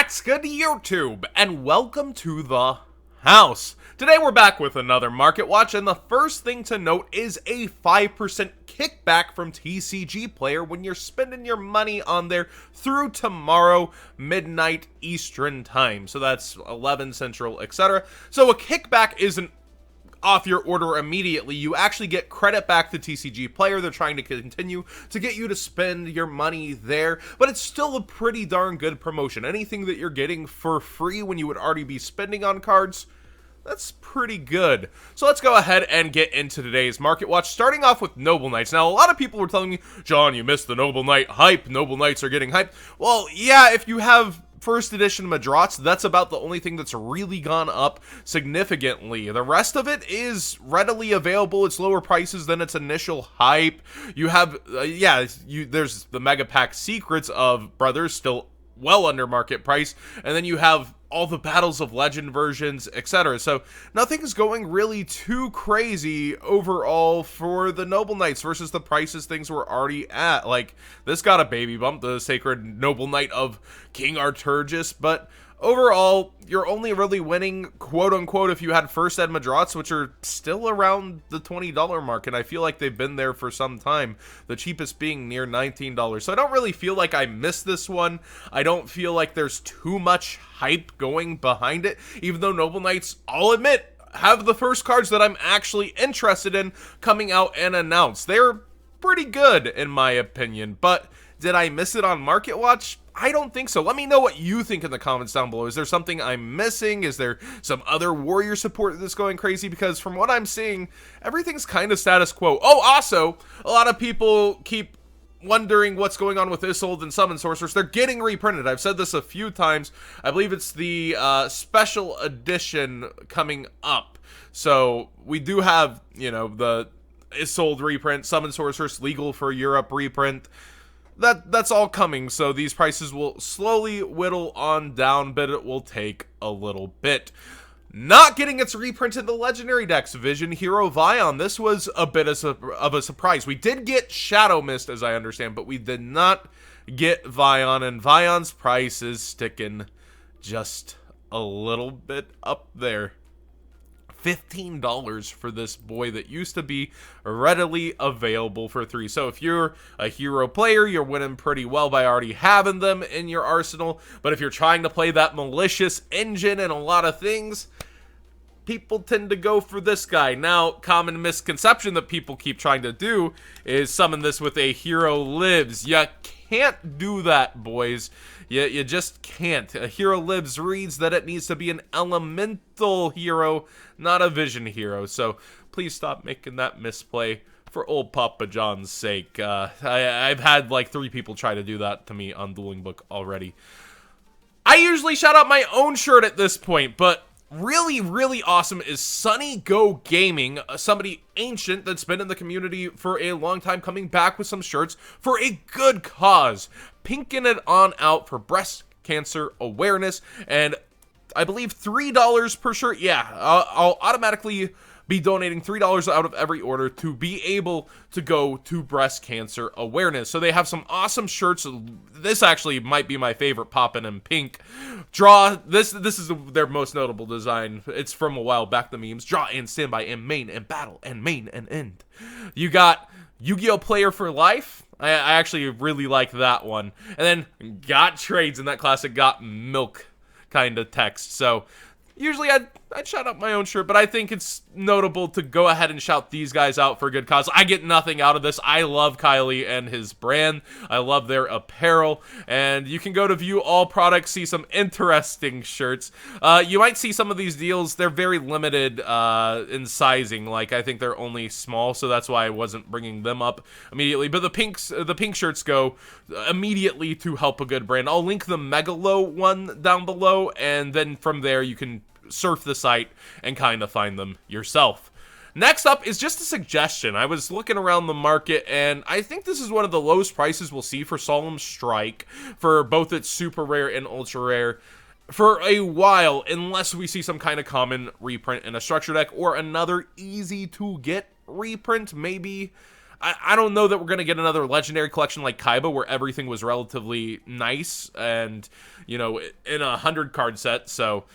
What's good YouTube, and welcome to the house. Today we're back with another market watch, and the first thing to note is a 5% kickback from TCG Player when you're spending your money on there through tomorrow midnight Eastern time. So that's 11 Central, etc. So a kickback isn't off your order immediately. You actually get credit back to TCG Player. They're trying to continue to get you to spend your money there, but it's still a pretty darn good promotion. Anything that you're getting for free when you would already be spending on cards, that's pretty good. So let's go ahead and get into today's market watch, starting off with Noble Knights. Now, a lot of people were telling me, John, you missed the Noble Knight hype. Noble Knights are getting hyped. Well, yeah, if you have first edition Madrats, that's about the only thing that's really gone up significantly. The rest of it is readily available. It's lower prices than its initial hype. You have, there's the Mega Pack Secrets of Brothers, still well under market price, and then you have all the Battles of Legend versions, etc. So nothing's going really too crazy overall for the Noble Knights versus the prices things were already at. Like, this got a baby bump, the Sacred Noble Knight of King Arturgis, but overall, you're only really winning, quote-unquote, if you had first ed Madrats, which are still around the $20 mark, and I feel like they've been there for some time, the cheapest being near $19. So I don't really feel like I missed this one. I don't feel like there's too much hype going behind it, even though Noble Knights, I'll admit, have the first cards that I'm actually interested in coming out and announced. They're pretty good, in my opinion, but did I miss it on Market Watch? I don't think so. Let me know what you think in the comments down below. Is there something I'm missing? Is there some other warrior support that's going crazy? Because from what I'm seeing, everything's kind of status quo. Oh, also, a lot of people keep wondering what's going on with Isolde and Summon Sorceress. They're getting reprinted. I've said this a few times. I believe it's the special edition coming up. So we do have, you know, the Isolde reprint, Summon Sorceress, legal for Europe reprint. That's all coming, so these prices will slowly whittle on down, but it will take a little bit. Not getting its reprint in the Legendary decks, Vision Hero Vion. This was a bit of a surprise. We did get Shadow Mist, as I understand, but we did not get Vion, and Vion's price is sticking just a little bit up there. $15 for this boy that used to be readily available for 3. So if you're a hero player, you're winning pretty well by already having them in your arsenal. But if you're trying to play that malicious engine and a lot of things, people tend to go for this guy. Now, common misconception that people keep trying to do is summon this with a hero lives. You can't do that, boys. You just can't. A hero lives reads that it needs to be an elemental hero, not a vision hero. So please stop making that misplay for old Papa John's sake. I've had like 3 people try to do that to me on Dueling Book already. I usually shout out my own shirt at this point, but really, really awesome is Sunny Go Gaming, somebody ancient that's been in the community for a long time, coming back with some shirts for a good cause. Pinking it on out for breast cancer awareness, and I believe $3 per shirt. Yeah, I'll automatically be donating $3 out of every order to be able to go to breast cancer awareness. So they have some awesome shirts. This actually might be my favorite, poppin' in pink. Draw, this is their most notable design. It's from a while back, the memes. Draw and standby and main and battle and main and end. You got Yu-Gi-Oh! Player for life. I actually really like that one. And then got trades in that classic got milk kind of text. So usually I'd shout out my own shirt, but I think it's notable to go ahead and shout these guys out for a good cause. I get nothing out of this. I love Kylie and his brand. I love their apparel, and you can go to view all products, see some interesting shirts. You might see some of these deals. They're very limited in sizing. Like, I think they're only small, so that's why I wasn't bringing them up immediately. But the pink shirts go immediately to help a good brand. I'll link the Megalo one down below, and then from there you can surf the site and kind of find them yourself. Next up is just a suggestion. I was looking around the market, and I think this is one of the lowest prices we'll see for Solemn Strike, for both its super rare and ultra rare, for a while, unless we see some kind of common reprint in a structure deck or another easy to get reprint. Maybe I don't know that we're going to get another legendary collection like Kaiba where everything was relatively nice and, you know, in a 100 card set. So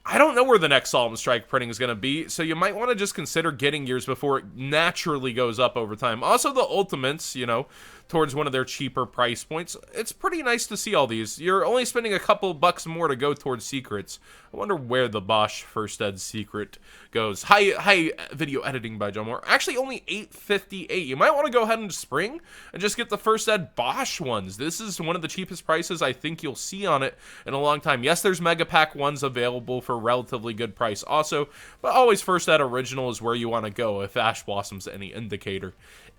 I don't know where the next Solemn Strike printing is going to be, so you might want to just consider getting yours before it naturally goes up over time. Also, the Ultimates, you know, towards one of their cheaper price points. It's pretty nice to see all these. You're only spending a couple bucks more to go towards secrets. I wonder where the Bosch First Ed secret goes. Hi video editing by John Moore. Actually, only $8.58. You might want to go ahead and spring and just get the First Ed Bosch ones. This is one of the cheapest prices I think you'll see on it in a long time. Yes, there's Mega Pack ones available for relatively good price also, but always First Ed Original is where you want to go if Ash Blossom's any indicator.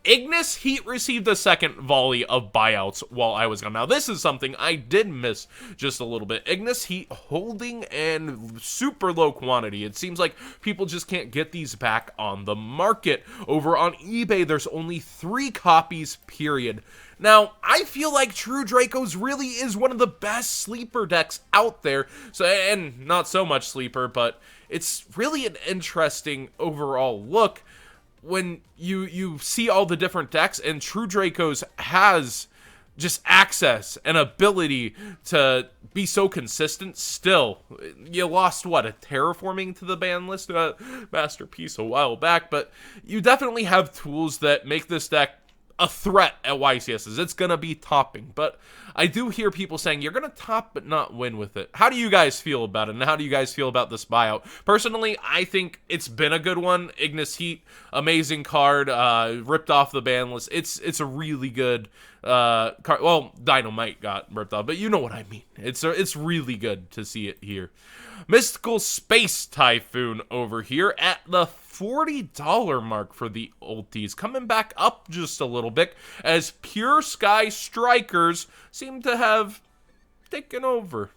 Ignis Heat received a second volley of buyouts while I was gone. Now, this is something I did miss just a little bit. Ignis Heat holding and super low quantity. It seems like people just can't get these back on the market. Over on eBay, there's only 3 copies, period. Now, I feel like True Dracos really is one of the best sleeper decks out there. So, and not so much sleeper, but it's really an interesting overall look when you see all the different decks, and True Dracos has just access and ability to be so consistent. Still, you lost, what, a Terraforming to the ban list masterpiece a while back, but you definitely have tools that make this deck a threat at YCSs. It's gonna be topping, but I do hear people saying you're gonna top but not win with it. How do you guys feel about it, and how do you guys feel about this buyout? Personally, I think it's been a good one. Ignis Heat, amazing card, ripped off the ban list. It's a really good card. Well, Dynamite got ripped off, but you know what I mean. It's really good to see it here. Mystical Space Typhoon over here at the $40 mark for the ulties, coming back up just a little bit as Pure Sky Strikers seem to have taken over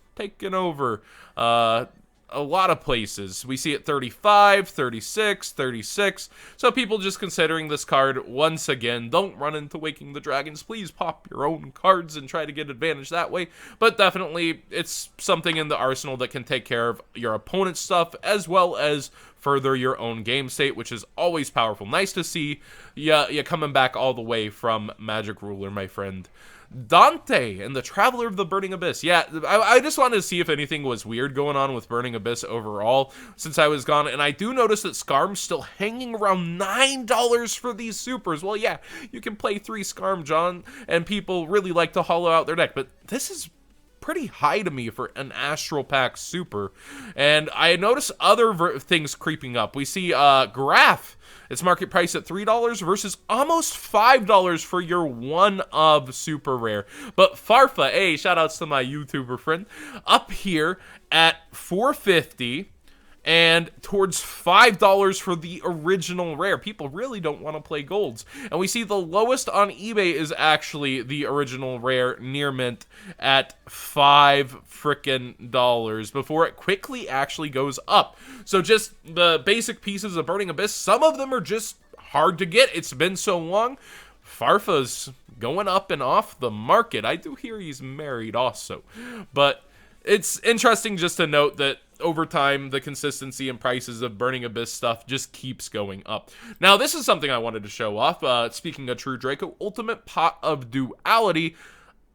a lot of places. We see it 35, 36, 36. So people just considering this card once again. Don't run into Waking the Dragons. Please pop your own cards and try to get advantage that way. But definitely it's something in the arsenal that can take care of your opponent's stuff as well as further your own game state, which is always powerful. Nice to see you coming back all the way from Magic Ruler, my friend. Dante and the Traveler of the Burning Abyss. Yeah, I just wanted to see if anything was weird going on with Burning Abyss overall since I was gone, and I do notice that Skarm's still hanging around $9 for these supers. Well, yeah, you can play 3 Skarm, John, and people really like to hollow out their deck, but this is pretty high to me for an Astral Pack super. And I notice other things creeping up. We see Graph. Its market price at $3 versus almost $5 for your one of super rare. But Farfa, hey, shout outs to my YouTuber friend, up here at $4.50 and towards $5 for the original rare. People really don't want to play golds. And we see the lowest on eBay is actually the original rare near mint at $5 frickin' dollars before it quickly actually goes up. So just the basic pieces of Burning Abyss, some of them are just hard to get. It's been so long. Farfa's going up and off the market. I do hear he's married also. But it's interesting just to note that over time, the consistency and prices of Burning Abyss stuff just keeps going up. Now, this is something I wanted to show off. Speaking of True Draco, Ultimate Pot of Duality.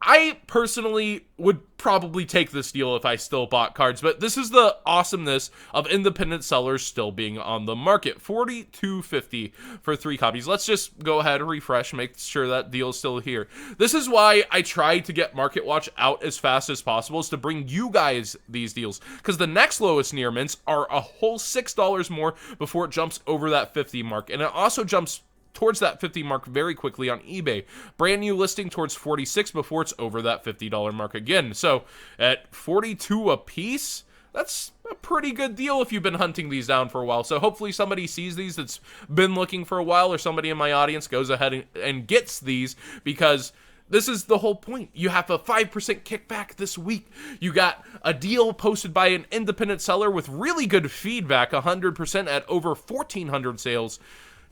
I personally would probably take this deal if I still bought cards, but this is the awesomeness of independent sellers still being on the market. $42.50 for 3 copies. Let's just go ahead and refresh, make sure that deal is still here. This is why I try to get Market Watch out as fast as possible, is to bring you guys these deals, because the next lowest near mints are a whole $6 more before it jumps over that 50 mark, and it also jumps towards that 50 mark very quickly on eBay. Brand new listing towards 46 before it's over that $50 mark again. So at 42 a piece, that's a pretty good deal if you've been hunting these down for a while. So hopefully somebody sees these that's been looking for a while, or somebody in my audience goes ahead and gets these, because this is the whole point. You have a 5% kickback this week. You got a deal posted by an independent seller with really good feedback, 100% at over 1,400 sales.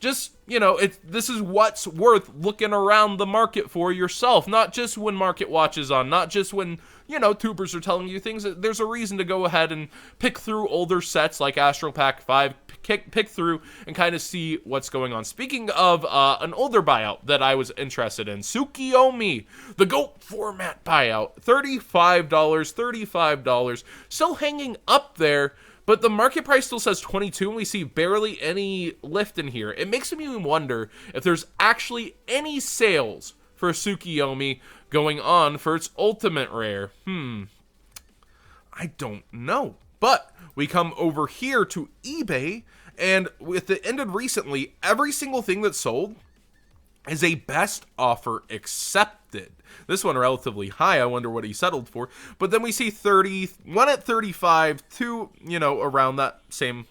Just, you know, this is what's worth looking around the market for yourself, not just when Market Watch is on, not just when, you know, tubers are telling you things. There's a reason to go ahead and pick through older sets like Astral Pack 5, pick through and kind of see what's going on. Speaking of an older buyout that I was interested in, Tsukiyomi, the GOAT format buyout, $35, still hanging up there, but the market price still says 22, and we see barely any lift in here. It makes me wonder if there's actually any sales for Tsukiyomi going on for its ultimate rare. I don't know. But we come over here to eBay, and with it ended recently, every single thing that sold is a best offer accepted. This one relatively high. I wonder what he settled for. But then we see 30, one at 35, two, around that same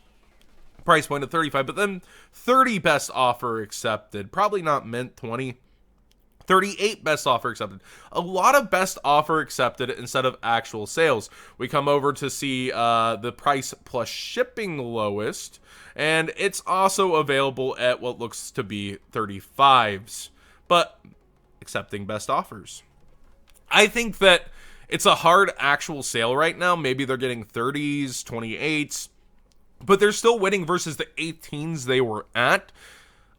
price point at 35, but then 30 best offer accepted. Probably not mint 20. 38 best offer accepted. A lot of best offer accepted instead of actual sales. We come over to see the price plus shipping lowest, and it's also available at what looks to be 35s, but accepting best offers. I think that it's a hard actual sale right now. Maybe they're getting 30s, 28s, but they're still winning versus the 18s they were at.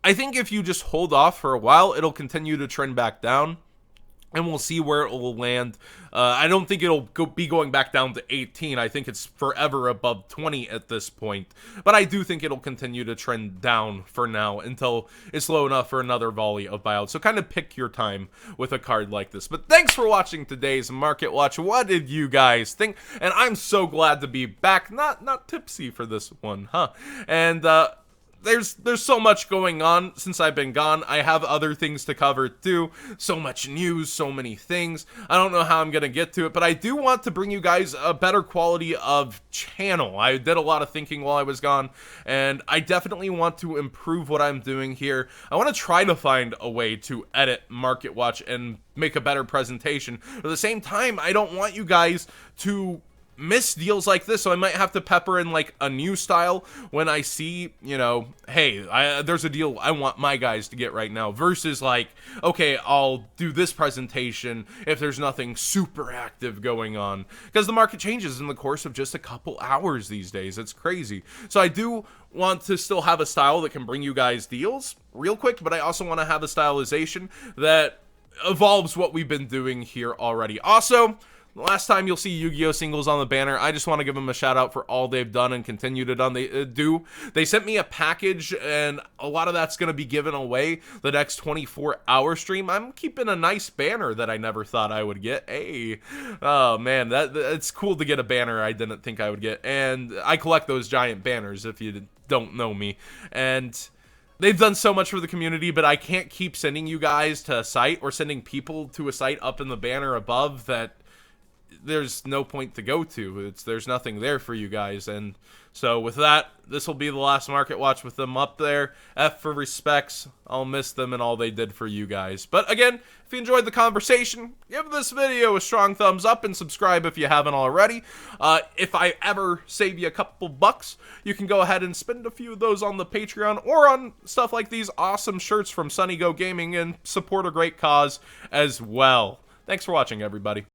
I think if you just hold off for a while, it'll continue to trend back down, and we'll see where it will land. I don't think it'll be going back down to 18. I think it's forever above 20 at this point. But I do think it'll continue to trend down for now until it's low enough for another volley of buyouts. So kind of pick your time with a card like this. But thanks for watching today's Market Watch. What did you guys think? And I'm so glad to be back. Not tipsy for this one, huh? And there's so much going on since I've been gone. I have other things to cover too. So much news, so many things. I don't know how I'm going to get to it, but I do want to bring you guys a better quality of channel. I did a lot of thinking while I was gone, and I definitely want to improve what I'm doing here. I want to try to find a way to edit Market Watch and make a better presentation. But at the same time, I don't want you guys to miss deals like this, so I might have to pepper in like a new style when I see, hey, there's a deal I want my guys to get right now, versus like, okay, I'll do this presentation if there's nothing super active going on, because the market changes in the course of just a couple hours these days. It's crazy. So I do want to still have a style that can bring you guys deals real quick, but I also want to have a stylization that evolves what we've been doing here already. Also, last time you'll see Yu-Gi-Oh! Singles on the banner. I just want to give them a shout out for all they've done and continue to do. They sent me a package, and a lot of that's going to be given away the next 24-hour stream. I'm keeping a nice banner that I never thought I would get. Hey, oh man, it's cool to get a banner I didn't think I would get. And I collect those giant banners if you don't know me. And they've done so much for the community, but I can't keep sending you guys to a site or sending people to a site up in the banner above that there's no point to go to. There's nothing there for you guys. And so with that, this will be the last Market Watch with them up there. F for respects. I'll miss them and all they did for you guys. But again, if you enjoyed the conversation, give this video a strong thumbs up and subscribe if you haven't already. If I ever save you a couple bucks, you can go ahead and spend a few of those on the Patreon or on stuff like these awesome shirts from Sunny Go Gaming and support a great cause as well. Thanks for watching, everybody.